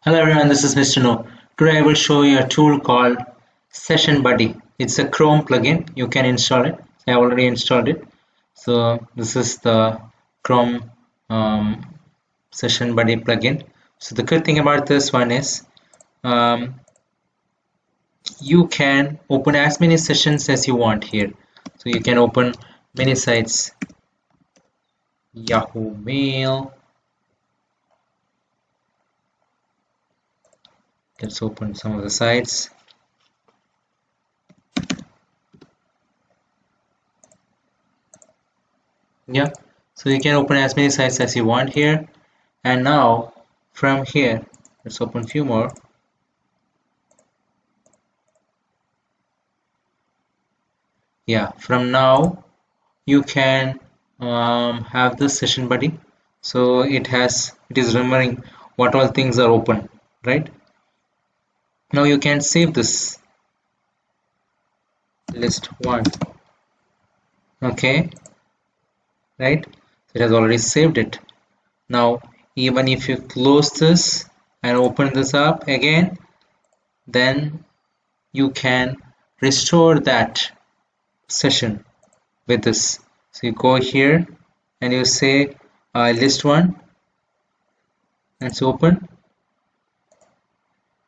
Hello everyone, this is Mr. No. Today I will show you a tool called Session Buddy. It's a Chrome plugin. You can install it. I already installed it. So this is the Chrome Session Buddy plugin. So the good thing about this one is um, you can open as many sessions as you want here. So you can open many sites, Yahoo Mail. Let's open some of the sites. Yeah, so you can open as many sites as you want here. And now from here, let's open a few more. Yeah, from now you can have this session buddy. So it is remembering what all things are open, right? Now you can save this list one. Okay, right? It has already saved it. Now even if you close this and open this up again, then you can restore that session with this. So you go here and you say list one and it's open.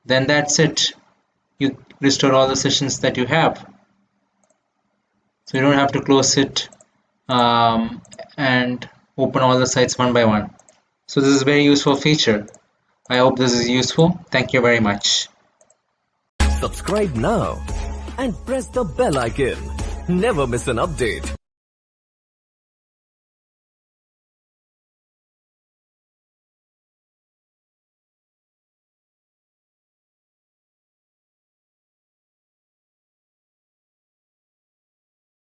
Then that's it. You restore all the sessions that you have. So you don't have to close it and open all the sites one by one. So this is a very useful feature. I hope this is useful. Thank you very much. Subscribe now and press the bell icon. Never miss an update.